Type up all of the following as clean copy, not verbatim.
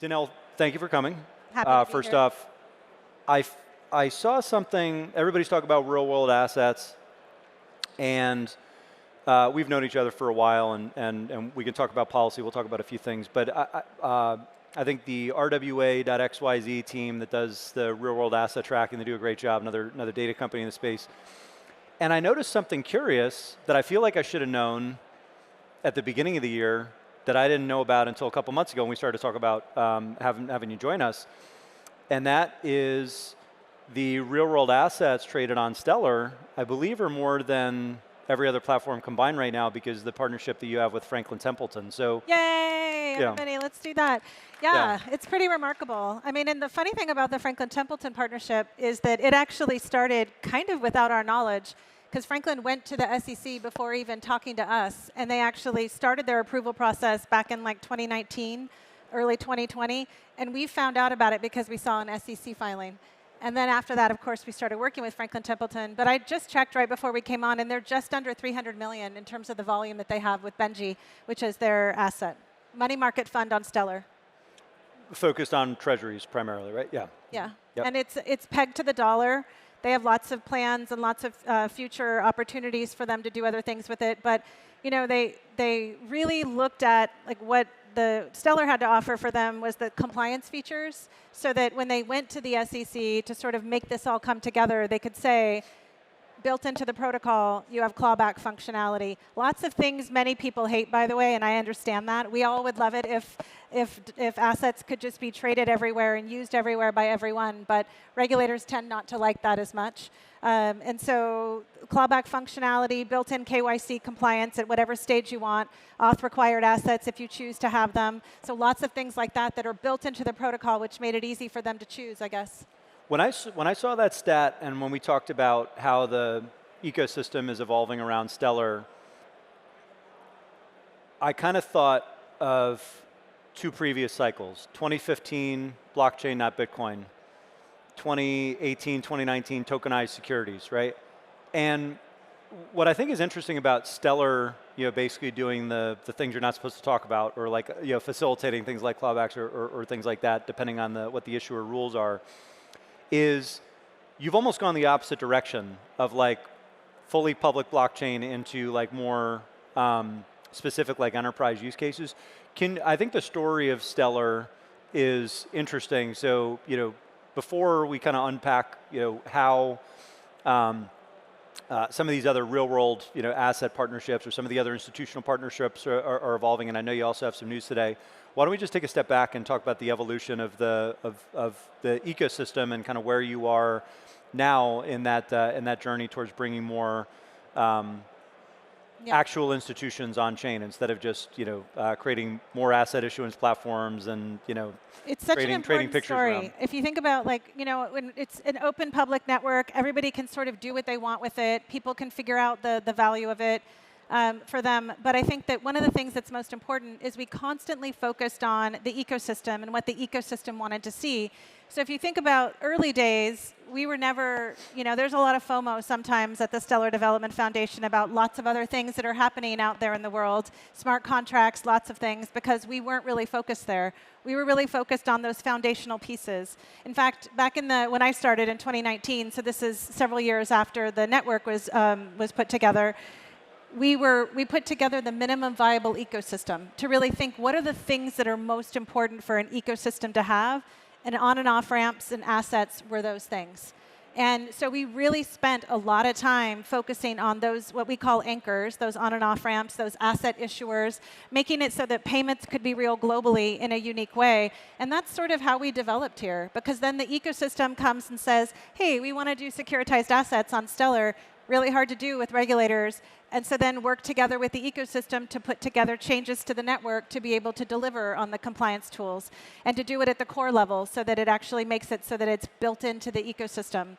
Danelle, thank you for coming. Happy to be First here. off, I saw something, everybody's talking about real world assets, and we've known each other for a while, and we can talk about policy, we'll talk about a few things, but I think the RWA.xyz team that does the real world asset tracking, they do a great job, another data company in the space. And I noticed something curious that I feel like I should have known at the beginning of the year that I didn't know about until a couple months ago when we started to talk about having you join us. And that is the real world assets traded on Stellar, I believe, are more than every other platform combined right now because of the partnership that you have with Franklin Templeton. So, Yay, everybody, let's do that. Yeah, it's pretty remarkable. I mean, and the funny thing about the Franklin Templeton partnership is that it actually started kind of without our knowledge, because Franklin went to the SEC before even talking to us, and they actually started their approval process back in like 2019, early 2020, and we found out about it because we saw an SEC filing. And then after that, of course, we started working with Franklin Templeton. But I just checked right before we came on, and they're just under 300 million in terms of the volume that they have with Benji, which is their asset. Money market fund on Stellar. focused on treasuries primarily, right? Yeah. Yeah, Yep. and it's pegged to the dollar. They have lots of plans and lots of future opportunities for them to do other things with it. But you know, they really looked at like what the Stellar had to offer for them was the compliance features, so that when they went to the SEC to sort of make this all come together, they could say, built into the protocol, you have clawback functionality. Lots of things many people hate, by the way, and I understand that. We all would love it if assets could just be traded everywhere and used everywhere by everyone, but regulators tend not to like that as much. And so clawback functionality, built-in KYC compliance at whatever stage you want, auth-required assets if you choose to have them. So lots of things like that that are built into the protocol, which made it easy for them to choose, I guess. When I saw that stat and when we talked about how the ecosystem is evolving around Stellar, I kind of thought of two previous cycles. 2015, blockchain, not Bitcoin. 2018, 2019, tokenized securities, right? And what I think is interesting about Stellar, you know, basically doing the things you're not supposed to talk about, or like, you know, facilitating things like clawbacks or things like that, depending on what the issuer rules are, is you've almost gone the opposite direction of like fully public blockchain into like more specific like enterprise use cases. I think the story of Stellar is interesting. So, you know, before we kind of unpack, you know, how some of these other real world, you know, asset partnerships or some of the other institutional partnerships are evolving, and I know you also have some news today. Why don't we just take a step back and talk about the evolution of the ecosystem and kind of where you are now in that journey towards bringing more actual institutions on chain instead of just, you know, creating more asset issuance platforms and, you know, it's such an important story. around. If you think about, like, you know, when it's an open public network, everybody can sort of do what they want with it. People can figure out the value of it for them. But I think that one of the things that's most important is we constantly focused on the ecosystem and what the ecosystem wanted to see. So if you think about early days, we were never, you know, there's a lot of FOMO sometimes at the Stellar Development Foundation about lots of other things that are happening out there in the world, smart contracts, lots of things, because we weren't really focused there. We were really focused on those foundational pieces. In fact, back in when I started in 2019, so this is several years after the network was put together, we put together the minimum viable ecosystem to really think what are the things that are most important for an ecosystem to have, and on and off ramps and assets were those things. And so we really spent a lot of time focusing on those, what we call anchors, those on and off ramps, those asset issuers, making it so that payments could be real globally in a unique way. And that's sort of how we developed here, because then the ecosystem comes and says, hey, we want to do securitized assets on Stellar, really hard to do with regulators. And so then work together with the ecosystem to put together changes to the network to be able to deliver on the compliance tools and to do it at the core level so that it actually makes it so that it's built into the ecosystem.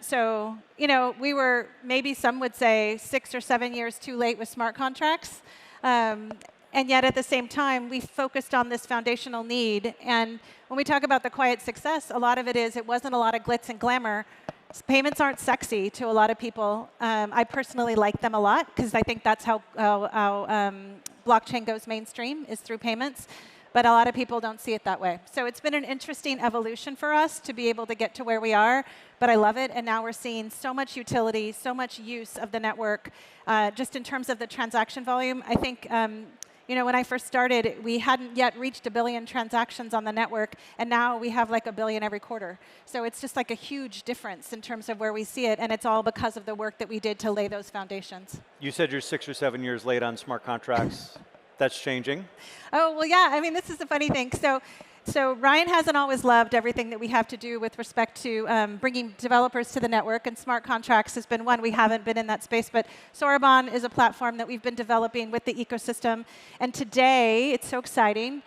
So, you know, we were, maybe some would say, 6 or 7 years too late with smart contracts. And yet at the same time, we focused on this foundational need. And when we talk about the quiet success, a lot of it is it wasn't a lot of glitz and glamour. Payments aren't sexy to a lot of people. I personally like them a lot because I think that's how blockchain goes mainstream, is through payments. but a lot of people don't see it that way. So it's been an interesting evolution for us to be able to get to where we are, but I love it, and now we're seeing so much utility, so much use of the network, just in terms of the transaction volume. I think when I first started, we hadn't yet reached 1 billion transactions on the network, and now we have like 1 billion every quarter. So it's just like a huge difference in terms of where we see it, and it's all because of the work that we did to lay those foundations. You said you're 6 or 7 years late on smart contracts. That's changing. Oh, well, yeah. I mean, this is the funny thing. So Ryan hasn't always loved everything that we have to do with respect to bringing developers to the network, and smart contracts has been one. We haven't been in that space, but Soroban is a platform that we've been developing with the ecosystem. And today, it's so exciting,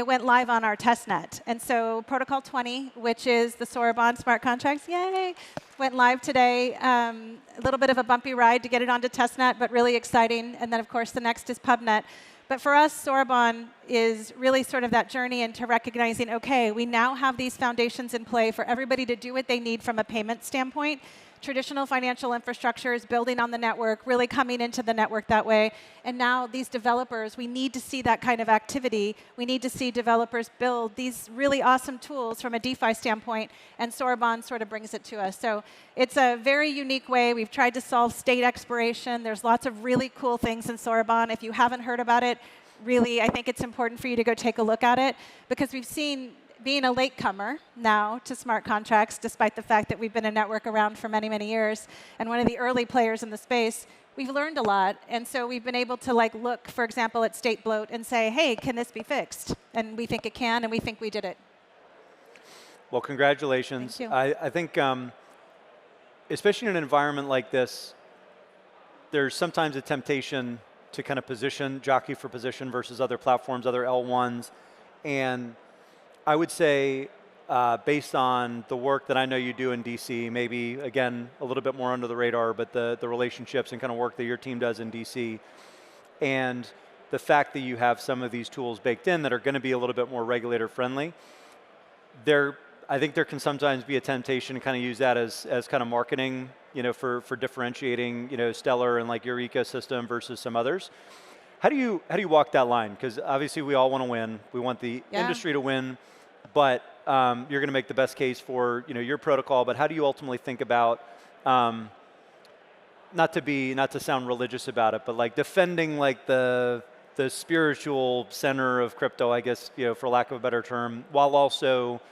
it went live on our testnet. And so Protocol 20, which is the Soroban smart contracts, yay, went live today. A little bit of a bumpy ride to get it onto testnet, but really exciting. And then, of course, the next is PubNet. But for us, Soroban is really sort of that journey into recognizing, OK, we now have these foundations in play for everybody to do what they need from a payment standpoint. Traditional financial infrastructure is building on the network, really coming into the network that way. And now these developers, we need to see that kind of activity. We need to see developers build these really awesome tools from a DeFi standpoint, and Soroban sort of brings it to us. So it's a very unique way. We've tried to solve state expiration. There's lots of really cool things in Soroban. If you haven't heard about it, really, I think it's important for you to go take a look at it, because we've seen, being a latecomer now to smart contracts, despite the fact that we've been a network around for many, many years, and one of the early players in the space, we've learned a lot. And so we've been able to look, for example, at state bloat and say, hey, can this be fixed? And we think it can, and we think we did it. Well, congratulations. Thank you. I think, especially in an environment like this, there's sometimes a temptation to kind of jockey for position versus other platforms, other L1s. And I would say, based on the work that I know you do in DC, maybe, again, a little bit more under the radar, but the relationships and kind of work that your team does in DC, and the fact that you have some of these tools baked in that are going to be a little bit more regulator friendly, I think there can sometimes be a temptation to kind of use that as kind of marketing, for differentiating, Stellar and like your ecosystem versus some others. How do you walk that line? Because obviously we all want to win. We want the industry to win, but you're going to make the best case for your protocol. But how do you ultimately think about, not to sound religious about it, but like defending like the spiritual center of crypto, I guess, for lack of a better term, while also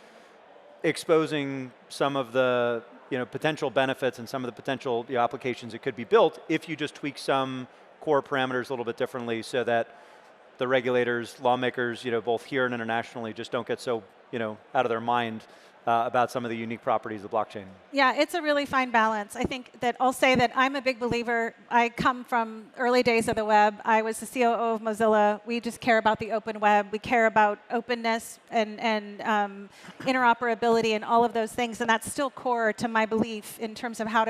exposing some of the potential benefits and some of the potential applications that could be built if you just tweak some core parameters a little bit differently, so that the regulators, lawmakers, both here and internationally, just don't get so out of their mind about some of the unique properties of blockchain. Yeah, it's a really fine balance. I think that I'll say that I'm a big believer. I come from early days of the web. I was the COO of Mozilla. We just care about the open web. We care about openness and interoperability and all of those things, and that's still core to my belief in terms of how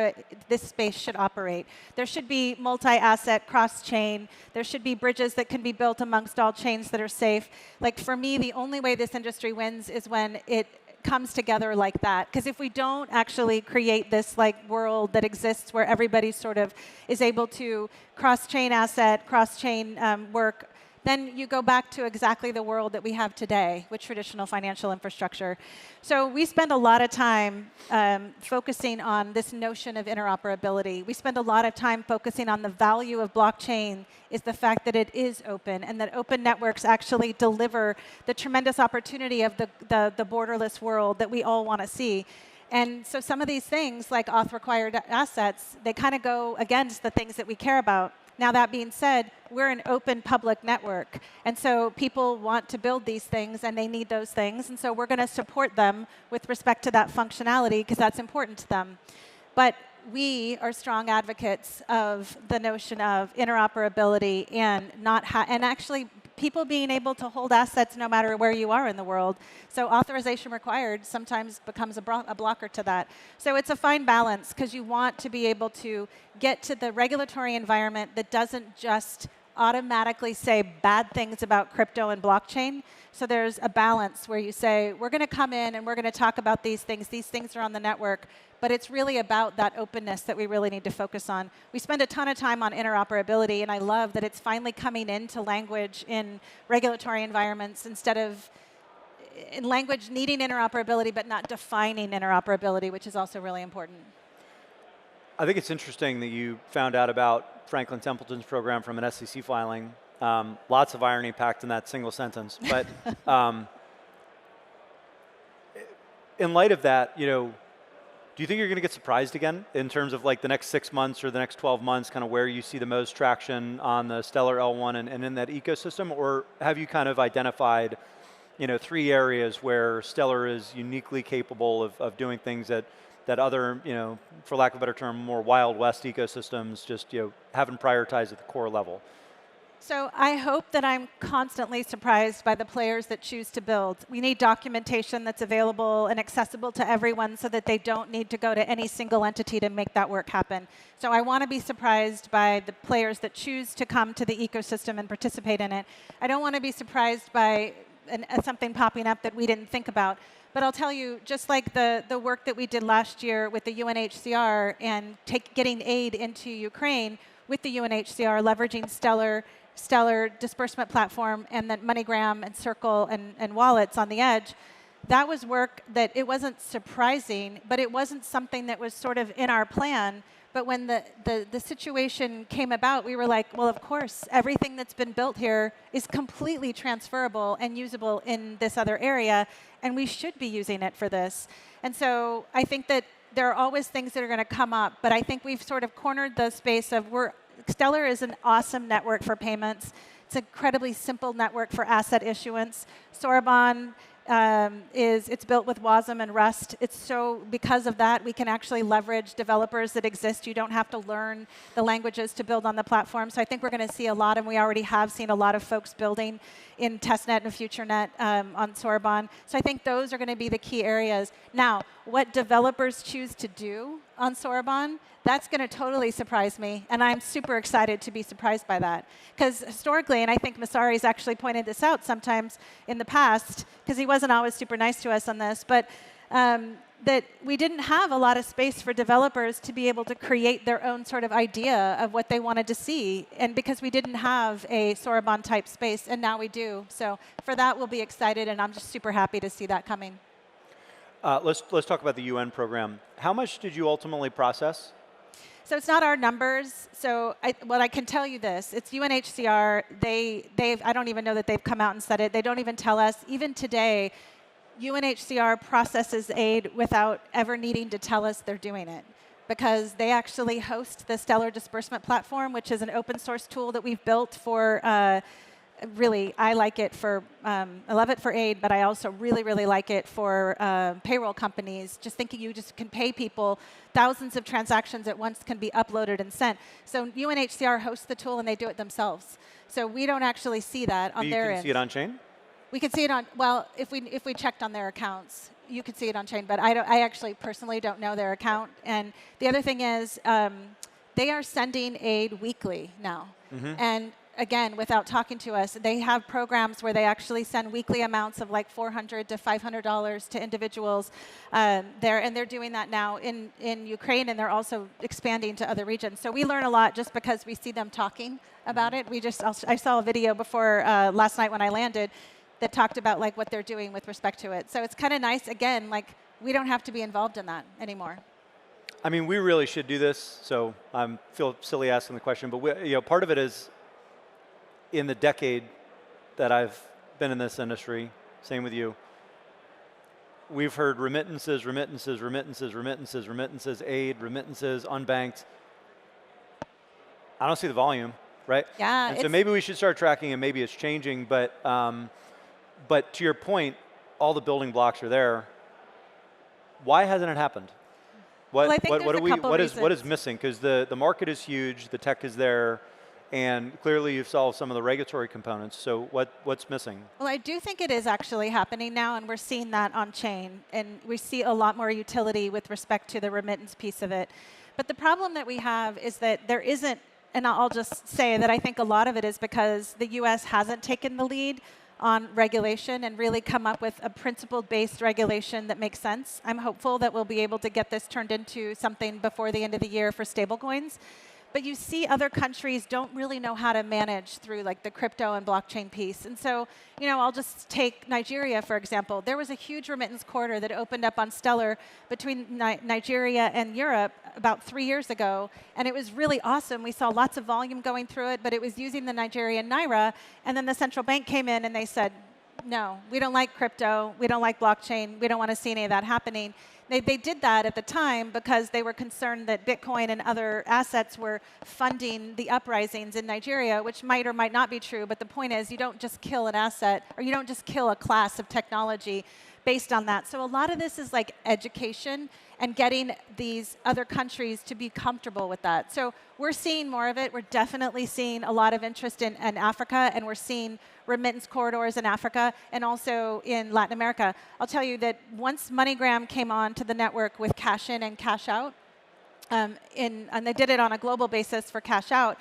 this space should operate. There should be multi-asset, cross-chain. There should be bridges that can be built amongst all chains that are safe. Like for me, the only way this industry wins is when it comes together like that. Because if we don't actually create this world that exists where everybody sort of is able to cross-chain asset, cross-chain work, then you go back to exactly the world that we have today with traditional financial infrastructure. So we spend a lot of time focusing on this notion of interoperability. We spend a lot of time focusing on the value of blockchain is the fact that it is open, and that open networks actually deliver the tremendous opportunity of the borderless world that we all want to see. And so some of these things, like auth-required assets, they kind of go against the things that we care about. Now, that being said, we're an open public network. And so people want to build these things, and they need those things. And so we're going to support them with respect to that functionality, because that's important to them. But we are strong advocates of the notion of interoperability and actually people being able to hold assets no matter where you are in the world. So authorization required sometimes becomes a blocker to that. So it's a fine balance, because you want to be able to get to the regulatory environment that doesn't just automatically say bad things about crypto and blockchain. So there's a balance where you say, we're going to come in and we're going to talk about these things. These things are on the network. But it's really about that openness that we really need to focus on. We spend a ton of time on interoperability, and I love that it's finally coming into language in regulatory environments instead of in language needing interoperability but not defining interoperability, which is also really important. I think it's interesting that you found out about Franklin Templeton's program from an SEC filing. Lots of irony packed in that single sentence. But in light of that, do you think you're going to get surprised again in terms of like the next 6 months or the next 12 months, kind of where you see the most traction on the Stellar L1 and in that ecosystem? Or have you kind of identified 3 areas where Stellar is uniquely capable of doing things that other, for lack of a better term, more Wild West ecosystems just haven't prioritized at the core level? So I hope that I'm constantly surprised by the players that choose to build. We need documentation that's available and accessible to everyone so that they don't need to go to any single entity to make that work happen. So I want to be surprised by the players that choose to come to the ecosystem and participate in it. I don't want to be surprised by something popping up that we didn't think about. But I'll tell you, just like the work that we did last year with the UNHCR and getting aid into Ukraine with the UNHCR, leveraging Stellar disbursement platform and then MoneyGram and Circle and wallets on the edge, that was work that it wasn't surprising, but it wasn't something that was sort of in our plan. But when the situation came about, we were like, well, of course, everything that's been built here is completely transferable and usable in this other area, and we should be using it for this. And so I think that there are always things that are going to come up, but I think we've sort of cornered the space of Stellar is an awesome network for payments. It's an incredibly simple network for asset issuance. Soroban it's built with WASM and Rust. Because of that, we can actually leverage developers that exist. You don't have to learn the languages to build on the platform. So I think we're going to see a lot, and we already have seen a lot of folks building in testnet and FutureNet on Soroban. So I think those are going to be the key areas. Now, what developers choose to do on Soroban, that's going to totally surprise me, and I'm super excited to be surprised by that. Because historically, and I think Masari's actually pointed this out sometimes in the past, because he wasn't always super nice to us on this, but that we didn't have a lot of space for developers to be able to create their own sort of idea of what they wanted to see, and because we didn't have a Soroban-type space, and now we do. So for that, we'll be excited, and I'm just super happy to see that coming. Let's talk about the UN program. How much did you ultimately process? So it's not our numbers. So what I can tell you this, it's UNHCR. I don't even know that they've come out and said it. They don't even tell us. Even today, UNHCR processes aid without ever needing to tell us they're doing it, because they actually host the Stellar disbursement platform, which is an open source tool that we've built for really, I like it I love it for aid, but I also really, really like it for payroll companies. Just thinking you just can pay people, thousands of transactions at once can be uploaded and sent. So UNHCR hosts the tool, and they do it themselves. So we don't actually see that on their end. You can see it on chain? We could see it on, well, if we checked on their accounts, you could see it on chain, but I actually personally don't know their account. And the other thing is they are sending aid weekly now. Mm-hmm. And again, without talking to us, they have programs where they actually send weekly amounts of like $400 to $500 to individuals there, and they're doing that now in Ukraine, and they're also expanding to other regions. So we learn a lot just because we see them talking about it. I saw a video before last night when I landed that talked about like what they're doing with respect to it. So it's kind of nice, again, like we don't have to be involved in that anymore. I mean, we really should do this, so I feel silly asking the question, but part of it is, in the decade that I've been in this industry, same with you, we've heard remittances, remittances, remittances, remittances, remittances, aid, remittances, unbanked. I don't see the volume, right? Yeah. And so maybe we should start tracking, and maybe it's changing, but to your point, all the building blocks are there. Why hasn't it happened? What is missing? Because the market is huge, the tech is there, and clearly you've solved some of the regulatory components. So what's missing? Well, I do think it is actually happening now, and we're seeing that on chain. And we see a lot more utility with respect to the remittance piece of it. But the problem that we have is that there isn't and I'll just say that I think a lot of it is because the US hasn't taken the lead on regulation and really come up with a principle-based regulation that makes sense. I'm hopeful that we'll be able to get this turned into something before the end of the year for stablecoins. But you see other countries don't really know how to manage through like the crypto and blockchain piece. And so, I'll just take Nigeria, for example. There was a huge remittance corridor that opened up on Stellar between Nigeria and Europe about 3 years ago. And it was really awesome. We saw lots of volume going through it, but it was using the Nigerian Naira. And then the central bank came in and they said, no, we don't like crypto. We don't like blockchain. We don't want to see any of that happening. They did that at the time because they were concerned that Bitcoin and other assets were funding the uprisings in Nigeria, which might or might not be true. But the point is, you don't just kill an asset, or you don't just kill a class of technology based on that. So a lot of this is like education and getting these other countries to be comfortable with that. So we're seeing more of it. We're definitely seeing a lot of interest in Africa, and we're seeing remittance corridors in Africa and also in Latin America. I'll tell you that once MoneyGram came on to the network with cash in and cash out, and they did it on a global basis for cash out,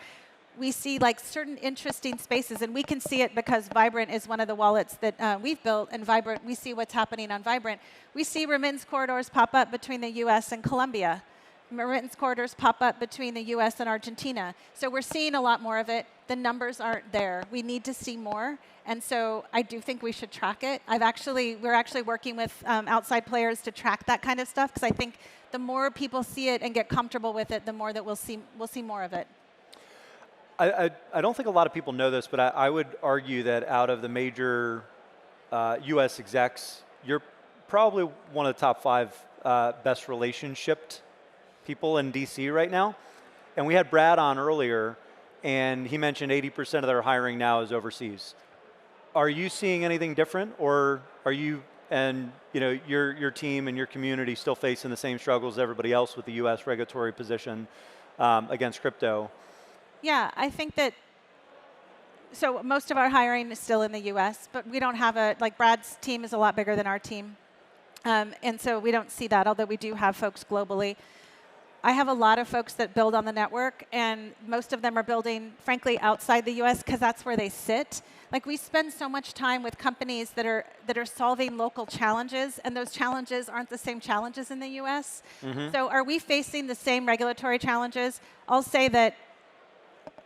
we see like certain interesting spaces, and we can see it because Vibrant is one of the wallets that we've built, and Vibrant, we see what's happening on Vibrant. We see remittance corridors pop up between the US and Colombia. Remittance corridors pop up between the US and Argentina. So we're seeing a lot more of it. The numbers aren't there. We need to see more. And so I do think we should track it. We're actually working with outside players to track that kind of stuff, because I think the more people see it and get comfortable with it, the more that we'll see more of it. I don't think a lot of people know this, but I would argue that out of the major US execs, you're probably one of the top 5 best relationshiped people in DC right now. And we had Brad on earlier, and he mentioned 80% of their hiring now is overseas. Are you seeing anything different, or are you and your team and your community still facing the same struggles as everybody else with the US regulatory position against crypto? Yeah, I think that, so most of our hiring is still in the US, but we don't have like Brad's team is a lot bigger than our team. And so we don't see that, although we do have folks globally. I have a lot of folks that build on the network, and most of them are building, frankly, outside the US because that's where they sit. Like, we spend so much time with companies that are solving local challenges, and those challenges aren't the same challenges in the US. Mm-hmm. So are we facing the same regulatory challenges? I'll say that,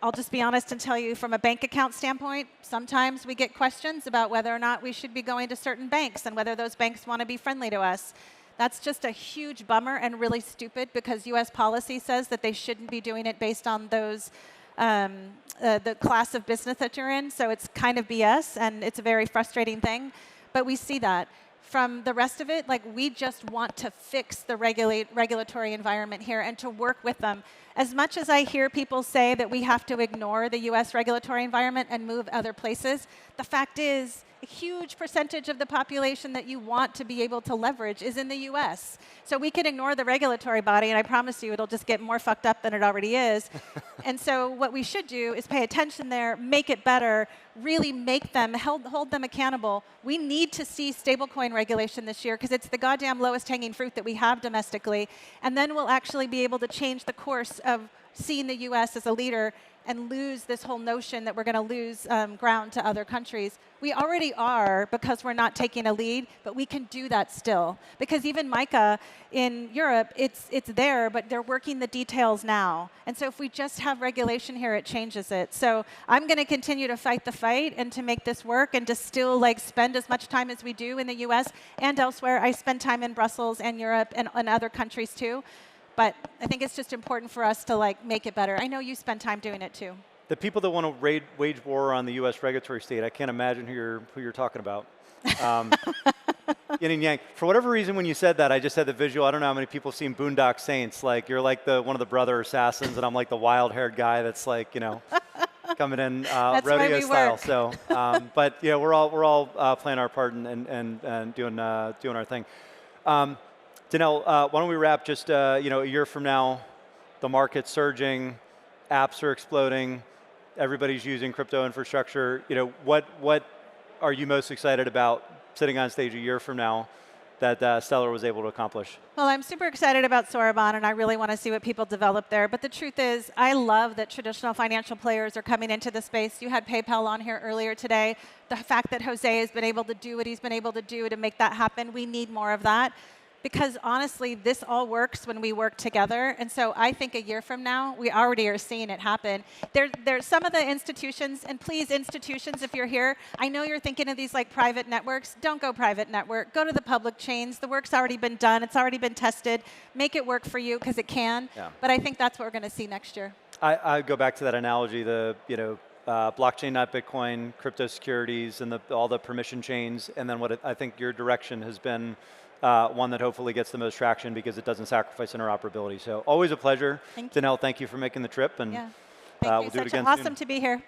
I'll just be honest and tell you, from a bank account standpoint, sometimes we get questions about whether or not we should be going to certain banks and whether those banks want to be friendly to us. That's just a huge bummer and really stupid, because US policy says that they shouldn't be doing it based on those, the class of business that you're in. So it's kind of BS, and it's a very frustrating thing. But we see that. From the rest of it, like, we just want to fix the regulatory environment here and to work with them. As much as I hear people say that we have to ignore the US regulatory environment and move other places, the fact is, a huge percentage of the population that you want to be able to leverage is in the US. So we can ignore the regulatory body, and I promise you it'll just get more fucked up than it already is. And so what we should do is pay attention there, make it better, really make them, hold them accountable. We need to see stablecoin regulation this year, because it's the goddamn lowest hanging fruit that we have domestically. And then we'll actually be able to change the course of seeing the US as a leader and lose this whole notion that we're going to lose ground to other countries. We already are, because we're not taking a lead, but we can do that still. Because even MiCA in Europe, it's there, but they're working the details now. And so if we just have regulation here, it changes it. So I'm going to continue to fight the fight and to make this work, and to still like spend as much time as we do in the US and elsewhere. I spend time in Brussels and Europe and other countries too. But I think it's just important for us to like make it better. I know you spend time doing it too. The people that want to wage war on the U.S. regulatory state, I can't imagine who you're talking about. Yin and yang. For whatever reason, when you said that, I just had the visual. I don't know how many people have seen Boondock Saints. Like, you're like one of the brother assassins, and I'm like the wild-haired guy that's like, coming in rodeo style. Work. So, but yeah, we're all playing our part and doing our thing. Danelle, why don't we wrap? Just a year from now, the market's surging, apps are exploding, everybody's using crypto infrastructure. What are you most excited about sitting on stage a year from now that Stellar was able to accomplish. Well, I'm super excited about Soroban, and I really want to see what people develop there. But the truth is, I love that traditional financial players are coming into the space. You had PayPal on here earlier today. The fact that Jose has been able to do what he's been able to do to make that happen, we need more of that. Because honestly, this all works when we work together. And so I think a year from now, we already are seeing it happen. There's some of the institutions, and please, institutions, if you're here, I know you're thinking of these like private networks. Don't go private network. Go to the public chains. The work's already been done. It's already been tested. Make it work for you, because it can. Yeah. But I think that's what we're going to see next year. I go back to that analogy, blockchain, not Bitcoin, crypto securities, and all the permission chains. And then I think your direction has been one that hopefully gets the most traction because it doesn't sacrifice interoperability. So always a pleasure. Thank you. Danelle, thank you for making the trip, and yeah. we'll do it again soon. Awesome to be here.